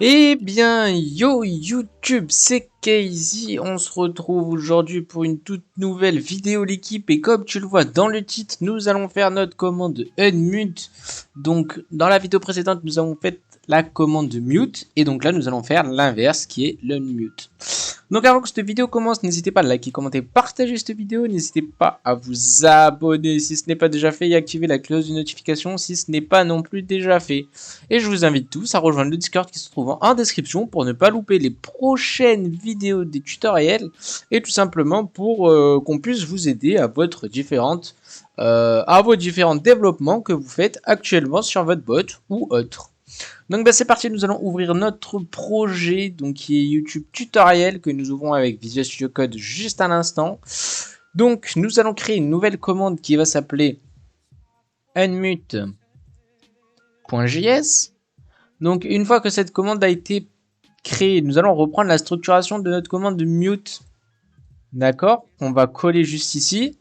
Eh bien, yo YouTube, c'est Casey. On se retrouve aujourd'hui pour une toute nouvelle vidéo l'équipe. Et comme tu le vois dans le titre, nous allons faire notre commande unmute. Donc, dans la vidéo précédente, nous avons fait la commande mute. Et donc là, nous allons faire l'inverse qui est l'unmute. Donc avant que cette vidéo commence, n'hésitez pas à liker, commenter, partager cette vidéo. N'hésitez pas à vous abonner si ce n'est pas déjà fait et activer la cloche de notification si ce n'est pas non plus déjà fait. Et je vous invite tous à rejoindre le Discord qui se trouve en description pour ne pas louper les prochaines vidéos des tutoriels et tout simplement pour qu'on puisse vous aider à vos différents développements que vous faites actuellement sur votre bot ou autre. Donc bah, c'est parti, nous allons ouvrir notre projet donc qui est YouTube tutoriel que nous ouvrons avec Visual Studio Code juste à l'instant. Donc nous allons créer une nouvelle commande qui va s'appeler unmute.js. Donc une fois que cette commande a été créée, nous allons reprendre la structuration de notre commande de mute. D'accord? On va coller juste ici.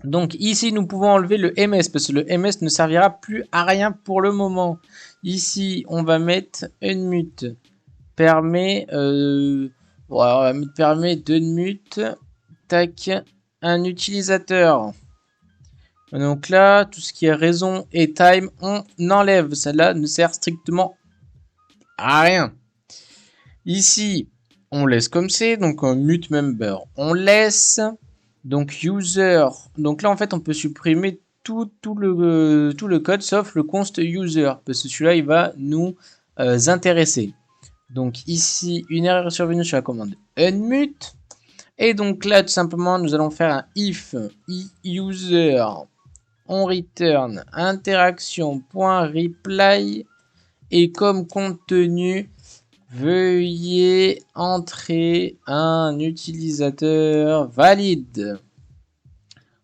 Donc ici, nous pouvons enlever le MS parce que le MS ne servira plus à rien pour le moment. Ici, on va mettre unmute permet d'unmute tac un utilisateur. Donc là, tout ce qui est raison et time, on enlève. Celle-là ne sert strictement à rien. Ici, on laisse comme c'est. Donc mute member, on laisse. Donc user. Donc là, en fait, on peut supprimer tout le code sauf le const user. Parce que celui-là, il va nous intéresser. Donc ici, une erreur est survenue sur la commande unmute. Et donc là, tout simplement, nous allons faire un if user on return interaction.reply et comme contenu, veuillez entrer un utilisateur valide.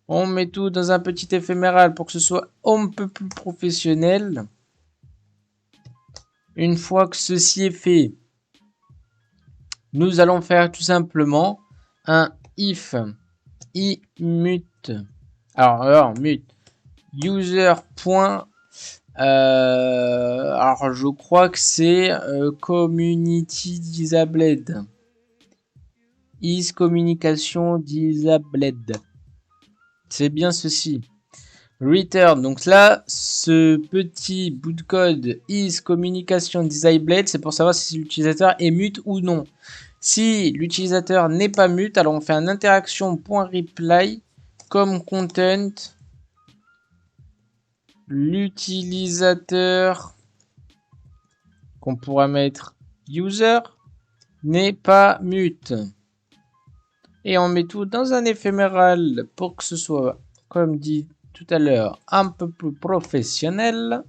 On met tout dans un petit éphéméral pour que ce soit un peu plus professionnel. Une fois que ceci est fait, nous allons faire tout simplement un if mute. Alors mute user. Alors je crois que c'est community disabled. Is communication disabled. C'est bien ceci. Return. Donc là, ce petit bout de code is communication disabled, c'est pour savoir si l'utilisateur est mute ou non. Si l'utilisateur n'est pas mute, alors on fait un interaction.reply comme content. L'utilisateur qu'on pourra mettre user n'est pas mute. Et on met tout dans un éphéméral pour que ce soit, comme dit tout à l'heure, un peu plus professionnel.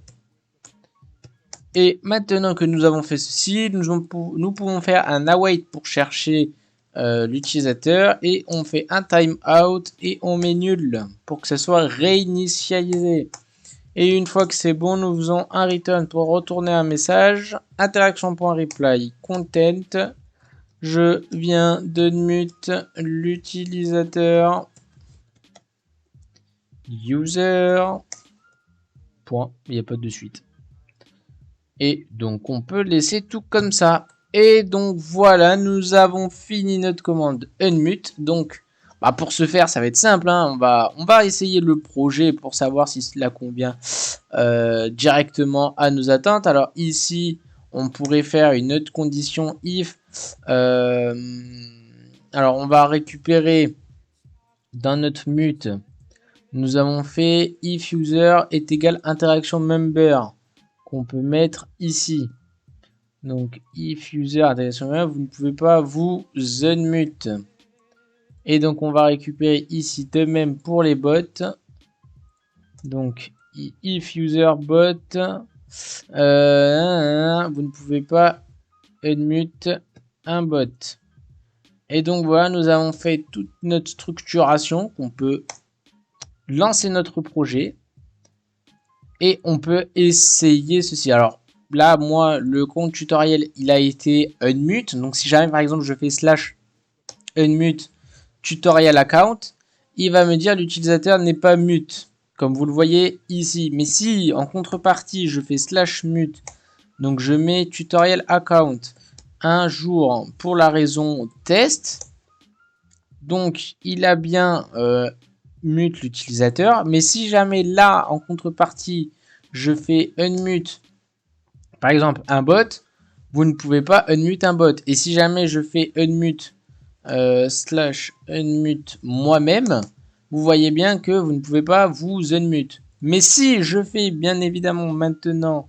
Et maintenant que nous avons fait ceci, nous pouvons faire un await pour chercher l'utilisateur et on fait un timeout et on met nul pour que ce soit réinitialisé. Et une fois que c'est bon, nous faisons un return pour retourner un message. Interaction.reply content. Je viens d'unmute l'utilisateur user. Point. Il n'y a pas de suite. Et donc on peut laisser tout comme ça. Et donc voilà, nous avons fini notre commande unmute. Donc bah pour ce faire, ça va être simple. Hein. On va essayer le projet pour savoir si cela convient directement à nos attentes. Alors ici, on pourrait faire une autre condition if. Alors on va récupérer dans notre mute. Nous avons fait if user est égal interaction member qu'on peut mettre ici. Donc if user interaction member, vous ne pouvez pas vous unmute. Et donc on va récupérer ici de même pour les bots. Donc if user bot, vous ne pouvez pas unmute un bot. Et donc voilà, nous avons fait toute notre structuration qu'on peut lancer notre projet. Et on peut essayer ceci. Alors là, moi, le compte tutoriel, il a été unmute. Donc si jamais par exemple je fais slash unmute tutorial account, il va me dire l'utilisateur n'est pas mute, comme vous le voyez ici. Mais si en contrepartie je fais slash mute Donc je mets tutorial account un jour pour la raison test. Donc il a bien mute l'utilisateur. Mais si jamais là, en contrepartie, je fais unmute, par exemple, un bot, vous ne pouvez pas unmute un bot. Et si jamais je fais unmute slash unmute moi-même, vous voyez bien que vous ne pouvez pas vous unmute. Mais si je fais bien évidemment maintenant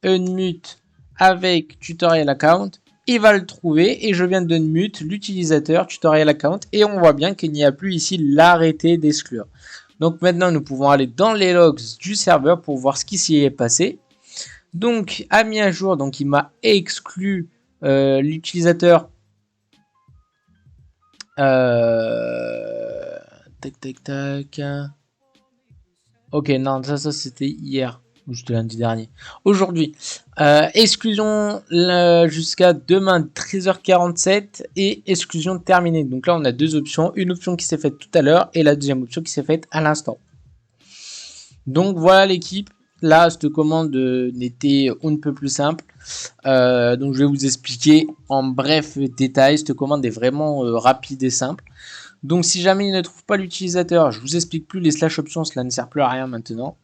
unmute avec tutorial account, il va le trouver et je viens d'unmute l'utilisateur tutorial account et on voit bien qu'il n'y a plus ici l'arrêté d'exclure. Donc maintenant nous pouvons aller dans les logs du serveur pour voir ce qui s'y est passé. Donc a mis à jour, donc il m'a exclu l'utilisateur tac tac tac. Ok, non, ça c'était hier. Ou c'était lundi dernier. Aujourd'hui, exclusion jusqu'à demain 13h47 et exclusion terminée. Donc là, on a deux options. Une option qui s'est faite tout à l'heure et la deuxième option qui s'est faite à l'instant. Donc voilà l'équipe. Là, cette commande n'était on ne peut plus simple. Donc je vais vous expliquer en bref détail. Cette commande est vraiment rapide et simple. Donc si jamais il ne trouve pas l'utilisateur, je vous explique plus les slash options, cela ne sert plus à rien maintenant.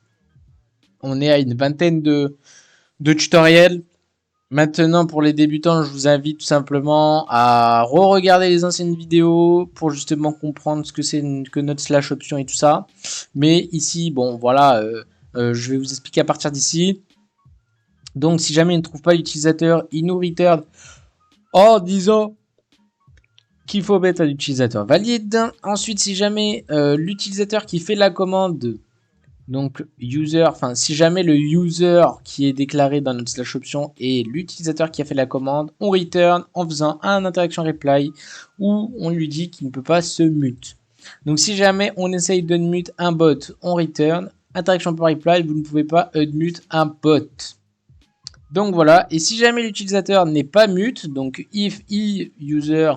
On est à une vingtaine de tutoriels. Maintenant pour les débutants, je vous invite tout simplement à re-regarder les anciennes vidéos pour justement comprendre ce que c'est que notre slash option et tout ça. Mais ici, bon voilà, je vais vous expliquer à partir d'ici. Donc si jamais il ne trouve pas l'utilisateur, il nous return en disant qu'il faut mettre l'utilisateur valide. Ensuite, si jamais l'utilisateur qui fait la commande, donc user, enfin si jamais le user qui est déclaré dans notre slash option est l'utilisateur qui a fait la commande, on return en faisant un interaction reply où on lui dit qu'il ne peut pas se mute. Donc si jamais on essaye d'unmute un bot, on return interaction reply, vous ne pouvez pas unmute un bot. Donc voilà, et si jamais l'utilisateur n'est pas mute, donc if user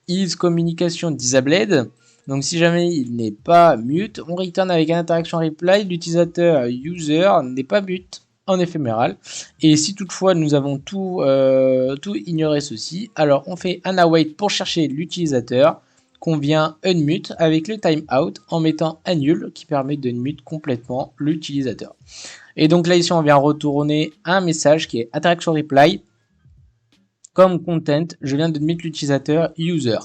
is communication disabled, donc si jamais il n'est pas mute, on return avec un interaction reply, l'utilisateur user n'est pas mute en éphéméral. Et si toutefois nous avons tout ignoré ceci, alors on fait un await pour chercher l'utilisateur qu'on vient unmute avec le timeout en mettant un nul qui permet d'unmute complètement l'utilisateur. Et donc là ici on vient retourner un message qui est interaction reply comme content, je viens d'unmute l'utilisateur user.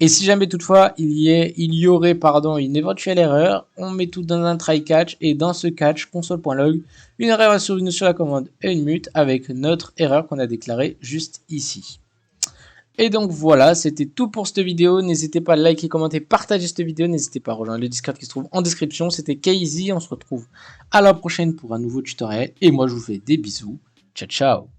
Et si jamais toutefois il y aurait une éventuelle erreur, on met tout dans un try catch et dans ce catch console.log, une erreur est survenue sur la commande unmute avec notre erreur qu'on a déclarée juste ici. Et donc voilà, c'était tout pour cette vidéo. N'hésitez pas à liker, commenter, partager cette vidéo. N'hésitez pas à rejoindre le Discord qui se trouve en description. C'était KZ, on se retrouve à la prochaine pour un nouveau tutoriel. Et moi je vous fais des bisous. Ciao ciao.